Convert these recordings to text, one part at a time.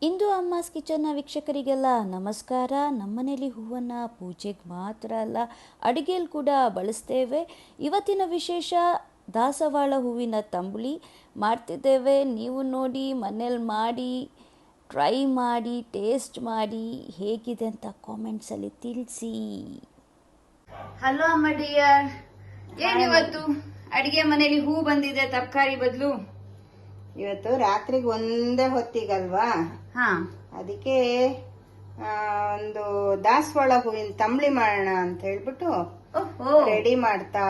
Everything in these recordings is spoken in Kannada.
ಇಂದು ಅಮ್ಮಾಸ್ ಕಿಚನ್ನ ವೀಕ್ಷಕರಿಗೆಲ್ಲ ನಮಸ್ಕಾರ. ನಮ್ಮನೇಲಿ ಹೂವನ್ನು ಪೂಜೆಗೆ ಮಾತ್ರ ಅಲ್ಲ, ಅಡುಗೆಯಲ್ಲಿ ಕೂಡ ಬಳಸ್ತೇವೆ. ಇವತ್ತಿನ ವಿಶೇಷ ದಾಸವಾಳ ಹೂವಿನ ತಂಬುಳಿ ಮಾಡ್ತಿದ್ದೇವೆ. ನೀವು ನೋಡಿ, ಮನೇಲಿ ಮಾಡಿ ಟ್ರೈ ಮಾಡಿ, ಟೇಸ್ಟ್ ಮಾಡಿ, ಹೇಗಿದೆ ಅಂತ ಕಾಮೆಂಟ್ಸಲ್ಲಿ ತಿಳಿಸಿ. ಹಲೋ ಅಮ್ಮ ಡಿಯರ್, ಏನಿವತ್ತು ಅಡಿಗೆ ಮನೇಲಿ ಹೂ ಬಂದಿದೆ ತರಕಾರಿ ಬದಲು? ಇವತ್ತು ರಾತ್ರಿಗೆ ಒಂದೇ ಹೊತ್ತಿಗಲ್ವಾ, ಹಾ, ಅದಕ್ಕೆ ಒಂದು ದಾಸವಾಳ ಹೂವಿನ ತಂಬಳಿ ಮಾಡೋಣ ಅಂತ ಹೇಳ್ಬಿಟ್ಟು ರೆಡಿ ಮಾಡ್ತಾ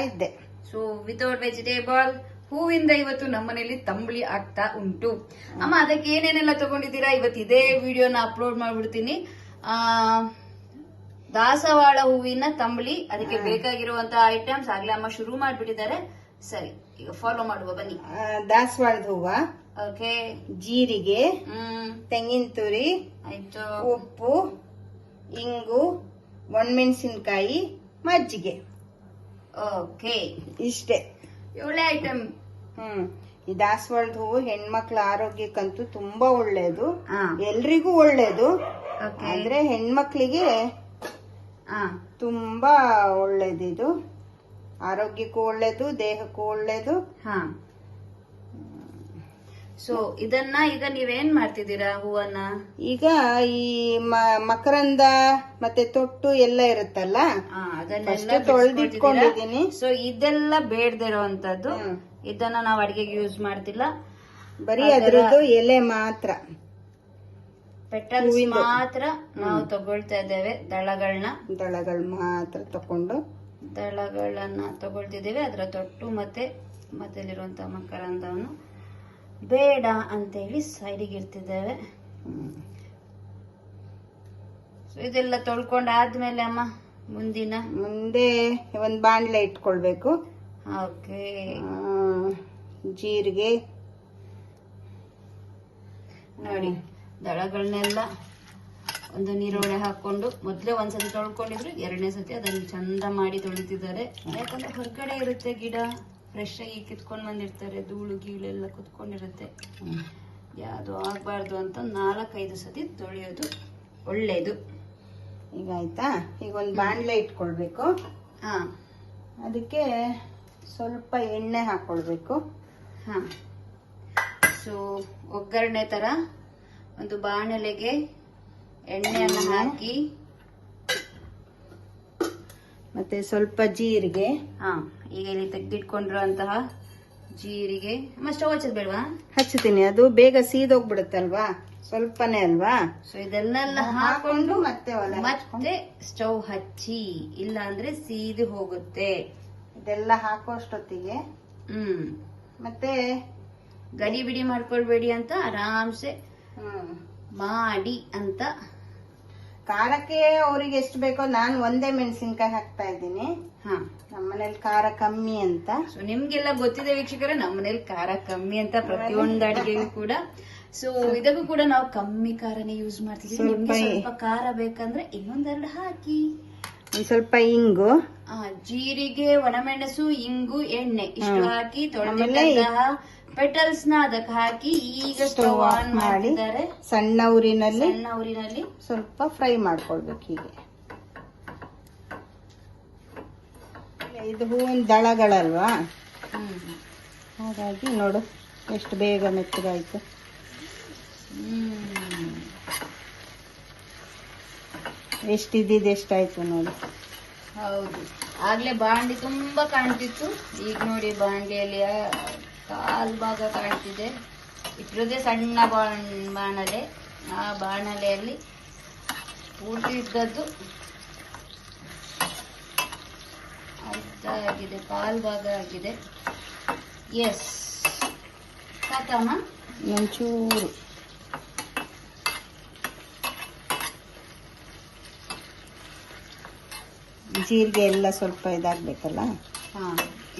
ಇದ್ದೆ. ಸೊ ವಿತೌಟ್ ವೆಜಿಟೇಬಲ್ ಹೂವಿಂದ ಇವತ್ತು ನಮ್ಮನೇಲಿ ತಂಬಳಿ ಆಗ್ತಾ ಉಂಟು. ಅಮ್ಮ, ಅದಕ್ಕೆ ಏನೇನೆಲ್ಲ ತಗೊಂಡಿದ್ದೀರಾ? ಇವತ್ತು ಇದೇ ವಿಡಿಯೋನ ಅಪ್ಲೋಡ್ ಮಾಡ್ಬಿಡ್ತೀನಿ. ದಾಸವಾಳ ಹೂವಿನ ತಂಬಳಿ, ಅದಕ್ಕೆ ಬೇಕಾಗಿರುವಂತಹ ಐಟಮ್ಸ್ ಆಗ್ಲೇ ಅಮ್ಮ ಶುರು ಮಾಡ್ಬಿಟ್ಟಿದ್ದಾರೆ. ಸರಿ, ಈಗ ಫಾಲೋ ಮಾಡುವ ಬನ್ನಿ. ದಾಸವಾಳದ ಹೂವ, ಓಕೆ, ಜೀರಿಗೆ, ತೆಂಗಿನ ತುರಿ, ಆಯ್ತು, ಉಪ್ಪು, ಇಂಗು, ಒಣಮೆಣಸಿನ್ಕಾಯಿ, ಮಜ್ಜಿಗೆ, ಓಕೆ, ಇಷ್ಟೇ ಒಳ್ಳೆ ಐಟಮ್. ಈ ದಾಸವಾಳದ ಹೂವು ಹೆಣ್ಮಕ್ಳ ಆರೋಗ್ಯಕ್ಕಂತೂ ತುಂಬಾ ಒಳ್ಳೇದು, ಎಲ್ರಿಗೂ ಒಳ್ಳೇದು. ಅಂದ್ರೆ ಹೆಣ್ಮಕ್ಳಿಗೆ ತುಂಬಾ ಒಳ್ಳೇದಿದು, ಆರೋಗ್ಯಕ್ಕೂ ಒಳ್ಳೇದು, ದೇಹಕ್ಕೂ ಒಳ್ಳೇದು. ಸೊ ಇದನ್ನ ಈಗ ನೀವೇನ್ ಮಾಡ್ತಿದ್ದೀರಾ? ಹೂವನ್ನ ಈಗ ಈ ಮಕರಂದ ಮತ್ತೆ ತೊಟ್ಟು ಎಲ್ಲ ಇರುತ್ತಲ್ಲ, ಅದನ್ನೆಲ್ಲ ತೊಳೆದಿಟ್ಕೊಂಡಿದ್ದೀನಿ. ಸೊ ಇದೆಲ್ಲ ಬೇಡದಿರುವಂತದ್ದು, ಇದನ್ನ ನಾವು ಅಡಿಗೆಗೆ ಯೂಸ್ ಮಾಡ್ತಿಲ್ಲ, ಬರೀ ಅದ್ರದ್ದು ಎಲೆ ಮಾತ್ರ, ಪೆಟಲ್ಸ್ ಮಾತ್ರ ನಾವು ತಗೊಳ್ತಾ ಇದ್ದೇವೆ. ದಳಗಳನ್ನ ಮಾತ್ರ ತಕೊಂಡು ದಳಗಳನ್ನ ತಗೊಳ್ತಿದ್ದೇವೆ. ಅದರ ತೊಟ್ಟು ಮತ್ತೆ ಮಧ್ಯದಲ್ಲಿರುವಂತಹ ಮಕರಂದವನ್ನು ಬೇಡ ಅಂತ ಹೇಳಿ ಸೈಡಿಗೆ ಇರ್ತಿದ್ದೇವೆ. ಸೊ ಇದೆಲ್ಲ ತೊಳ್ಕೊಂಡಾದ್ಮೇಲೆ ಅಮ್ಮ ಮುಂದೆ ಒಂದ್ ಬಾಣ್ಲೆ ಇಟ್ಕೊಳ್ಬೇಕು. ಓಕೆ, ಜೀರಿಗೆ ನೋಡಿ, ದಳಗಳನ್ನೆಲ್ಲ ಒಂದು ನೀರೊಳಗೆ ಹಾಕೊಂಡು ಮೊದ್ಲೇ ಒಂದ್ಸತಿ ತೊಳ್ಕೊಂಡಿದ್ರು, ಎರಡನೇ ಸತಿ ಅದನ್ನು ಚಂದ ಮಾಡಿ ತೊಳಿತಿದ್ದಾರೆ. ಯಾಕಂದ್ರೆ ಹೊರಗಡೆ ಇರುತ್ತೆ ಗಿಡ, ಫ್ರೆಶ್ ಆಗಿ ಕಿತ್ಕೊಂಡ್ ಬಂದಿರ್ತಾರೆ, ಧೂಳು ಗೀಳೆಲ್ಲ ಕುತ್ಕೊಂಡಿರುತ್ತೆ, ಯಾವುದು ಆಗ್ಬಾರ್ದು ಅಂತ 4-5 ಸತಿ ತೊಳೆಯೋದು ಒಳ್ಳೇದು. ಈಗ ಆಯ್ತಾ, ಈಗ ಒಂದ್ ಬಾಣ್ಲೆ ಇಟ್ಕೊಳ್ಬೇಕು. ಅದಕ್ಕೆ ಸ್ವಲ್ಪ ಎಣ್ಣೆ ಹಾಕೊಳ್ಬೇಕು. ಸೊ ಒಗ್ಗರಣೆ ತರ ಒಂದು ಬಾಣಲೆಗೆ ಎಣ್ಣೆಯನ್ನು ಹಾಕಿ, ಮತ್ತೆ ಸ್ವಲ್ಪ ಜೀರಿಗೆ. ಈಗ ಇಲ್ಲಿ ತೆಗೆದಿಟ್ಕೊಂಡಿರುವಂತಹ ಜೀರಿಗೆ. ಸ್ಟವ್ ಹಚ್ಚೋದು ಬೇಡವಾ? ಹಚ್ಚುತ್ತೀನಿ, ಅದು ಬೇಗ ಸೀದೋಗ್ಬಿಡುತ್ತಲ್ವಾ, ಸ್ವಲ್ಪನೇ ಅಲ್ವಾ. ಸೊ ಇದನ್ನೆಲ್ಲ ಹಾಕೊಂಡು ಮತ್ತೆ ಸ್ಟವ್ ಹಚ್ಚಿ, ಇಲ್ಲ ಅಂದ್ರೆ ಸೀದು ಹೋಗುತ್ತೆ. ಇದೆಲ್ಲ ಹಾಕೋಷ್ಟೊತ್ತಿಗೆ ಮತ್ತೆ ಗಡಿ ಬಿಡಿ ಮಾಡ್ಕೊಳ್ಬೇಡಿ ಅಂತ ಆರಾಮ್ಸೆ ಮಾಡಿ ಅಂತ. ಖಾರಕ್ಕೆ ಅವ್ರಿಗೆ ಎಷ್ಟು ಬೇಕೋ, ನಾನು ಒಂದೇ ಮೆಣಸಿನ್ಕಾಯಿ ಹಾಕ್ತಾ ಇದ್ದೀನಿ. ನಮ್ಮನೇಲಿ ಖಾರ ಕಮ್ಮಿ ಅಂತ. ಸೊ ನಿಮ್ಗೆಲ್ಲ ಗೊತ್ತಿದೆ ವೀಕ್ಷಕರೇ, ನಮ್ಮನೇಲಿ ಖಾರ ಕಮ್ಮಿ ಅಂತ ಪ್ರತಿಯೊಂದು ಅಡಿಗೆಗೂ ಕೂಡ. ಸೊ ಇದಕ್ಕೂ ಕೂಡ ನಾವು ಕಮ್ಮಿ ಖಾರನೇ ಯೂಸ್ ಮಾಡ್ತಿದ್ದೀವಿ. ನಿಮ್ಗೆ ಸ್ವಲ್ಪ ಖಾರ ಬೇಕಂದ್ರೆ ಇನ್ನೊಂದೆರಡು ಹಾಕಿ. ಸ್ವಲ್ಪ ಇಂಗು, ಜೀರಿಗೆ, ಒಣಮೆಣಸು, ಇಂಗು, ಎಣ್ಣೆ ಇಷ್ಟು ಹಾಕಿ ತೊಳೆದಿದ್ದಂತಹ ಪೆಟಲ್ಸ್ ನ ಅದಕ್ಕೆ ಹಾಕಿ ಈಗ ಸ್ಟವ್ ಆನ್ ಮಾಡಿದ್ದಾರೆ. ಸಣ್ಣ ಊರಿನಲ್ಲಿ ಸ್ವಲ್ಪ ಫ್ರೈ ಮಾಡ್ಕೊಳ್ಬೇಕು. ಹೀಗೆ ಇದು ಹೂವಿನ ದಳಗಳಲ್ವಾ, ಹಾಗಾಗಿ ನೋಡು ಎಷ್ಟು ಬೇಗ ಮೆತ್ತಗಾಯ್ತು. ಎಷ್ಟಿದ್ದಿದ್ದು ಎಷ್ಟಾಯ್ತು ನೋಡಿ. ಹೌದು, ಆಗ್ಲೇ ಬಾಂಡಿ ತುಂಬಾ ಕಾಣ್ತಿತ್ತು, ಈಗ ನೋಡಿ ಬಾಂಡಿಯಲ್ಲಿ ಕಾಲ್ ಭಾಗ ಕಾಣ್ತಿದೆ. ಇಟ್ಟಿರೋದೇ ಸಣ್ಣ ಬಾಣಲೆ, ಆ ಬಾಣಲೆಯಲ್ಲಿ ಪೂರ್ತಿ ಇದ್ದದ್ದು ಅರ್ಧ ಆಗಿದೆ, ಕಾಲ್ ಭಾಗ ಆಗಿದೆ. ಎಸ್, ಸಾಕಮ್ಮ? ಒಂಚೂರು ಜೀರಿಗೆ ಎಲ್ಲ ಸ್ವಲ್ಪ ಇದಾಗಬೇಕಲ್ಲ.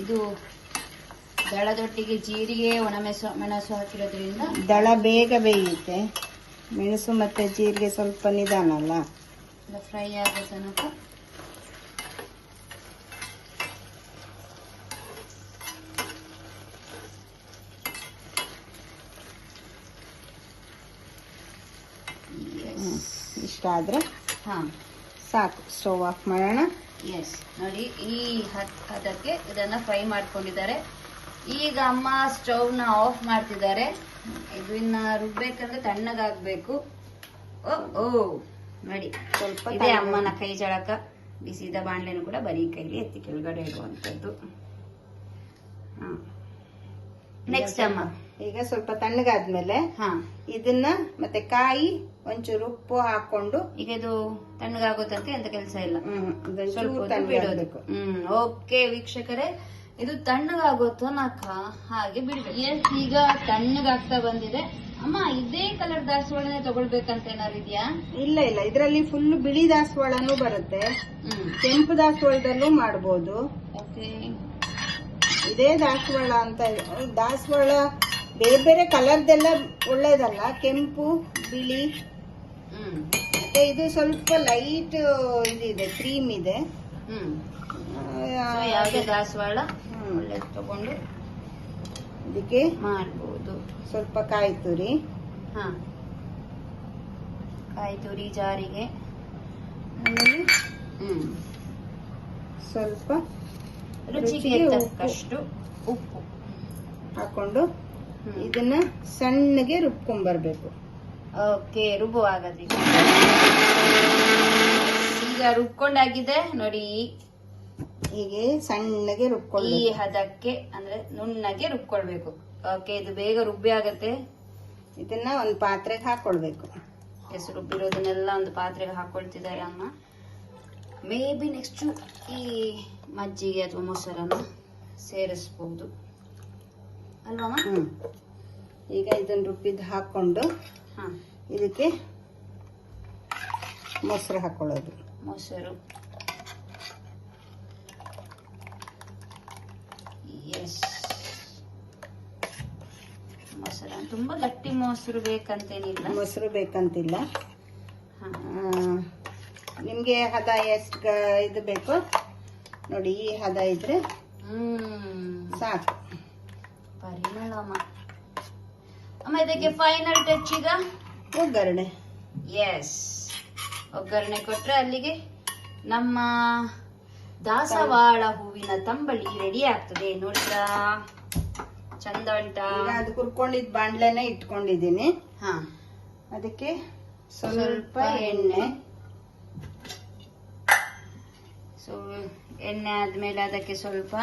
ಇದು ದಳದೊಟ್ಟಿಗೆ ಜೀರಿಗೆ, ಮೆಣಸು ಹಾಕಿರೋದ್ರಿಂದ ದಳ ಬೇಗ ಬೇಯುತ್ತೆ. ಮೆಣಸು ಮತ್ತೆ ಜೀರಿಗೆ ಸ್ವಲ್ಪ ನಿಧಾನ ಅಲ್ಲ, ಫ್ರೈ ಆಗೋ ತನಕ ಇಷ್ಟ ಆದ್ರೆ ಹಾ ಸಾಕು. ಸ್ಟವ್ ಆಫ್ ಮಾಡೋಣ. ಎಸ್ ನೋಡಿ, ಈ ಅದಕ್ಕೆ ಇದನ್ನ ಫ್ರೈ ಮಾಡ್ಕೊಂಡಿದ್ದಾರೆ. ಈಗ ಅಮ್ಮ ಸ್ಟವ್ನ ಆಫ್ ಮಾಡ್ತಿದ್ದಾರೆ. ಇದನ್ನ ರುಬ್ಬೇಕಂದ್ರೆ ತಣ್ಣಗಾಗ್ಬೇಕು. ಓ ನೋಡಿ, ಸ್ವಲ್ಪ ಇದೇ ಅಮ್ಮನ ಕೈ ಜಳಕ. ಬಿಸಿದ ಬಾಣಲೆನೂ ಕೂಡ ಬರೀ ಕೈಲಿ ಎತ್ತಿ ಕೆಳಗಡೆ ಇಡುವಂತದ್ದು. ನೆಕ್ಸ್ಟ್ ಅಮ್ಮ, ಈಗ ಸ್ವಲ್ಪ ತಣ್ಣಗಾದ್ಮೇಲೆ ಹಾ ಇದನ್ನ ಮತ್ತೆ ಕಾಯಿ ಒಂಚೂರು ಉಪ್ಪು ಹಾಕೊಂಡು, ಈಗ ಇದು ತಣ್ಣಗಾಗೋ ತನಕ ಎಂತ ಕೆಲಸ ಇಲ್ಲ, ಇದನ್ನ ಸ್ವಲ್ಪ ಚೂರು ಹೊತ್ತು ಬಿಡೋದು. ತಣ್ಣಗಾಗ್ಬೇಕು. ಓಕೆ ವೀಕ್ಷಕರೇ, ಇದು ತಣ್ಣಗಾಗೋ ತನಕ ಹಾಗೆ ಬಿಡ್ಬೇಕು. ಎಸ್, ಈಗ ತಣ್ಣಗಾಗ್ತಾ ಬಂದಿದೆ. ಅಮ್ಮ, ಇದೇ ಕಲರ್ ದಾಸವಾಳನೆ ತಗೊಳ್ಬೇಕಂತ ಏನಾರು ಇದೆಯಾ? ಇಲ್ಲ ಇಲ್ಲ, ಇದರಲ್ಲಿ ಫುಲ್ ಬಿಳಿ ದಾಸವಾಳನೂ ಬರುತ್ತೆ, ಕೆಂಪು ದಾಸವಾಳದಲ್ಲೂ ಮಾಡ್ಬೋದು. ಓಕೆ, ಇದೇ ದಾಸವಾಳ ಅಂತ ದಾಸವಾಳ ಬೇರೆ ಬೇರೆ ಕಲರ್ದೆಲ್ಲ ಒಳ್ಳೇದಲ್ಲ, ಕೆಂಪು ಬಿಳಿ. ಮತ್ತೆ ಇದು ಸ್ವಲ್ಪ ಲೈಟ್ ಇದಿದೆ, ಕ್ರೀಮ್ ಇದೆ. ಯಾವುದೇ ದಾಸವಾಳ ಒಳ್ಳೇದು ತಗೊಂಡು ಇದಕ್ಕೆ ಮಾಡ್ಬೋದು. ಸ್ವಲ್ಪ ಕಾಯಿ ತುರಿ, ಹಾ, ಕಾಯಿ ತುರಿ ಜಾರಿಗೆ, ಆಮೇಲೆ ಸ್ವಲ್ಪ ರುಚಿಗೆ ತಕ್ಕಷ್ಟು ಉಪ್ಪು ಹಾಕೊಂಡು ಇದನ್ನ ಸಣ್ಣಗೆ ರುಬ್ಕೊಂಡ್ಬರ್ಬೇಕು. ಓಕೆ, ರುಬ್ಬುವಾಗದ್ರಿ. ಈಗ ರುಬ್ಕೊಂಡಾಗಿದೆ ನೋಡಿ. ಹೀಗೆ ಸಣ್ಣಗೆ ಈ ರುಬ್ಕೊಳ್ಬೇಕು. ಹದಕ್ಕೆ ಅಂದ್ರೆ ನುಣ್ಣಗೆ ರುಬ್ಕೊಳ್ಬೇಕು. ಓಕೆ, ಇದು ಬೇಗ ರುಬ್ಬಿ ಆಗತ್ತೆ. ಇದನ್ನ ಒಂದು ಪಾತ್ರೆಗೆ ಹಾಕೊಳ್ಬೇಕು. ಎಸ್, ರುಬ್ಬಿರೋದನ್ನೆಲ್ಲ ಒಂದು ಪಾತ್ರೆಗೆ ಹಾಕೊಳ್ತಿದ್ದಾರೆ ಅಮ್ಮ. ಮೇ ಬಿ ನೆಕ್ಸ್ಟ್ ಈ ಮಜ್ಜಿಗೆ ಅಥವಾ ಮೊಸರನ್ನ ಸೇರಿಸಬಹುದು ಅಲ್ವಮ್ಮ? ಈಗ ಇದನ್ನ ರುಬ್ಬಿದ್ದು ಹಾಕೊಂಡು ಹಾ, ಇದಕ್ಕೆ ಮೊಸರು ಹಾಕೊಳ್ಳೋದು. ಮೊಸರು. ಎಸ್, ಮೊಸರು ತುಂಬಾ ಗಟ್ಟಿ ಮೊಸರು ಬೇಕಂತೇನಿಲ್ಲ. ಮೊಸರು ಬೇಕಂತಿಲ್ಲ. ಹಾ, ನಿಮ್ಗೆ ಹದ ಎಷ್ಟು ಇದು ಬೇಕೋ ನೋಡಿ, ಈ ಹದ ಇದ್ರೆ ಸಾಕು. ಪರಿಮಳ ಅಮ್ಮ. ಅಮ್ಮ, ಇದಕ್ಕೆ ಫೈನಲ್ ಟಚ್ ಈಗ ಒಗ್ಗರಣೆ. ಎಸ್, ಒಗ್ಗರಣೆ ಕೊಟ್ರೆ ಅಲ್ಲಿಗೆ ನಮ್ಮ ದಾಸವಾಳ ಹೂವಿನ ತಂಬಳಿ ರೆಡಿ ಆಗ್ತದೆ. ನೋಡಿದ್ರಾ, ಚಂದ ಉಂಟಾ? ಈಗ ಅದು ಕುರ್ಕೊಂಡಿದ್ ಬಾಂಡ್ಲೆನೆ ಇಟ್ಕೊಂಡಿದ್ದೀನಿ. ಹಾ, ಅದಕ್ಕೆ ಸ್ವಲ್ಪ ಎಣ್ಣೆ. ಸೊ ಎಣ್ಣೆ ಆದ್ಮೇಲೆ ಅದಕ್ಕೆ ಸ್ವಲ್ಪ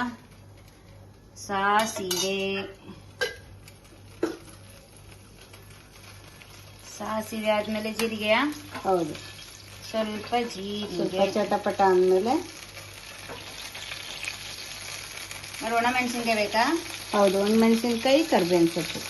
ಸಾಸಿವೆ, ಸಾಸಿವೆ ಆದ್ಮೇಲೆ ಜೀರಿಗೆಯ, ಹೌದು, ಸ್ವಲ್ಪ ಸ್ವಲ್ಪ ಜೀರಿಗೆ, ಚಟಪಟ ಅಂದ್ಮೇಲೆ ಒಣಮೆಣಸಿನ್ಕಾಯಿ ಬೇಕಾ? ಹೌದು, ಒಣಮೆಣಸಿನ್ಕಾಯಿ, ಕರ್ಬೇವಿನ ಸೊಪ್ಪು.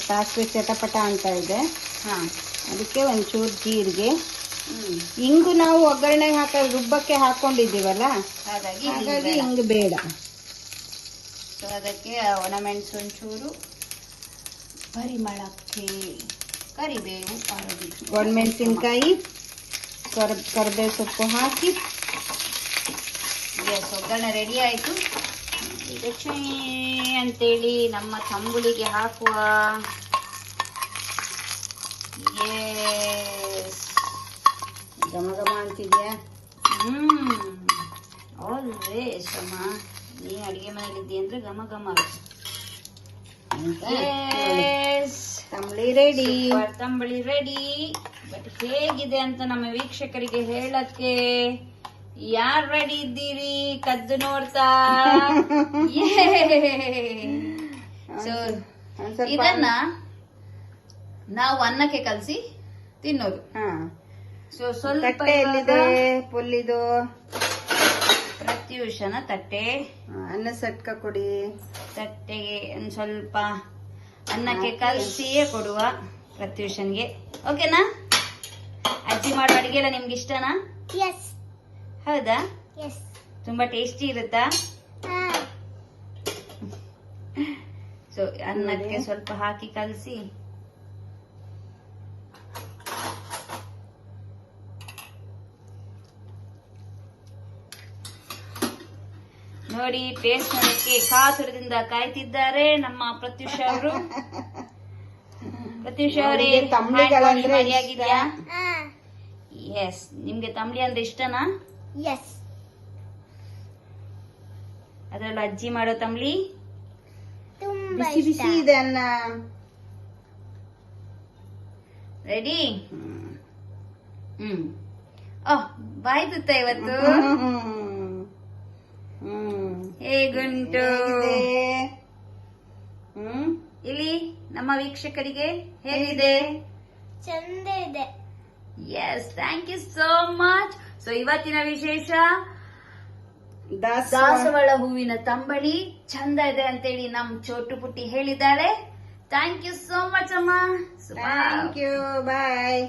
ಸಾಸಿವೆ ಚಟಪಟ ಅಂತ ಇದೆ. ಹಾ, ಅದಕ್ಕೆ ಒಂಚೂರು ಜೀರಿಗೆ, ಇಂಗು ನಾವು ಒಗ್ಗರಣೆಗೆ ರುಬ್ಬಕ್ಕೆ ಹಾಕೊಂಡಿದ್ದೀವಲ್ಲ, ಹಾಗಾಗಿ ಹಿಂಗು ಬೇಡ. ಸೊ ಅದಕ್ಕೆ ಒಣಮೆಣಸು ಒಂಚೂರು, ಪರಿಮಳಕ್ಕೆ ಕರಿಬೇವು, ಒಣಮೆಣಸಿನ್ಕಾಯಿ, ಕರ್ಬೇವು ಸೊಪ್ಪು ಹಾಕಿ ಎಸ್, ಒಗ್ಗರಣೆ ರೆಡಿ ಆಯ್ತು. ಈಗ ಚೀ ಅಂತೇಳಿ ನಮ್ಮ ತಂಬುಳಿಗೆ ಹಾಕುವ. ಎಸ್, ಘಮ ಘಮ ಅಂತಿದ್ಯಾ? ಆಲ್ವೇಸ್ ಅಮ್ಮ, ನೀ ಅಡಿಗೆ ಮನೇಲಿದ್ದಿ ಅಂದ್ರೆ ಘಮ ಘಮ. ತಂಬಳಿ ರೆಡಿ. ತಂಬಳಿ ರೆಡಿ. ಬಟ್ ಹೇಗಿದೆ ಅಂತ ನಮ್ಮ ವೀಕ್ಷಕರಿಗೆ ಹೇಳಕ್ಕೆ ಯಾರ್ ರೆಡಿ ಇದ್ದೀರಿ? ಕದ್ದು ನೋಡ್ತಾ. ಸೊ ಇದನ್ನ ನಾವು ಅನ್ನಕ್ಕೆ ಕಲಸಿ ತಿನ್ನೋದು. ಸೊ ಸ್ವಲ್ಪ ಎಲ್ಲಿದೆ ಪುಲ್ಲಿದು? ಪ್ರತ್ಯೂಷನ ತಟ್ಟೆ, ಅನ್ನ ಸಟ್ಕ ಕೊಡಿ. ತಟ್ಟೆಗೆ ಒಂದ್ ಸ್ವಲ್ಪ ಅನ್ನಕ್ಕೆ ಕಲಸಿಯೇ ಕೊಡುವ ಪ್ರತ್ಯೂಷನ್ಗೆ. ಓಕೆನಾ? ಅಜ್ಜಿ ಮಾಡೋ ಅಡಿಗೆ ಎಲ್ಲ ನಿಮ್ಗೆ ಇಷ್ಟನಾ? ಹೌದಾ? ತುಂಬಾ ಟೇಸ್ಟಿ ಇರುತ್ತಾ? ಸೊ ಅನ್ನಕ್ಕೆ ಸ್ವಲ್ಪ ಹಾಕಿ ಕಲಸಿ ನೋಡಿ ಟೇಸ್ಟ್ ಮಾಡೋಕ್ಕೆ ಕಾತುರದಿಂದ ಕಾಯ್ತಿದ್ದಾರೆ ನಮ್ಮ ಪ್ರತ್ಯೂಷ ಅವರು. ಪ್ರತ್ಯೂಷ ಅವರೇ, ತಂಬ್ಳಿಗಳಂದ್ರೆ ಮರಿಯಾಗಿದ್ಯಾ? ಎಸ್. ನಿಮ್ಗೆ ತಂಬ್ಳಿ ಅಂದ್ರೆ ಇಷ್ಟನಾ? ಎಸ್. ಅದ್ರಲ್ಲೂ ಅಜ್ಜಿ ಮಾಡೋ ತಂಬ್ಳಿ ತುಂಬಾ ಬಿಸಿ ಬಿಸಿ ಇದೆ ಅನ್ನ. ರೆಡಿ? ಓಹ್, ಬಾಯ್ ತುತ್ತ ಇವತ್ತು. ಹೇಗುಂಟು? ಇಲ್ಲಿ ನಮ್ಮ ವೀಕ್ಷಕರಿಗೆ ಹೇಗಿದೆ? ಚಂದ ಇದೆ. Yes, thank you so much. So ಇವತ್ತಿನ ವಿಶೇಷ ದಾಸವಾಳ ದಾಸವಾಳ ಹೂವಿನ ತಂಬಳಿ ಚಂದ ಇದೆ ಅಂತೇಳಿ ನಮ್ ಚೋಟು ಪುಟ್ಟಿ ಹೇಳಿದ್ದಾರೆ. ಥ್ಯಾಂಕ್ ಯು ಸೋ ಮಚ್ ಅಮ್ಮ. Thank you. ಬಾಯ್.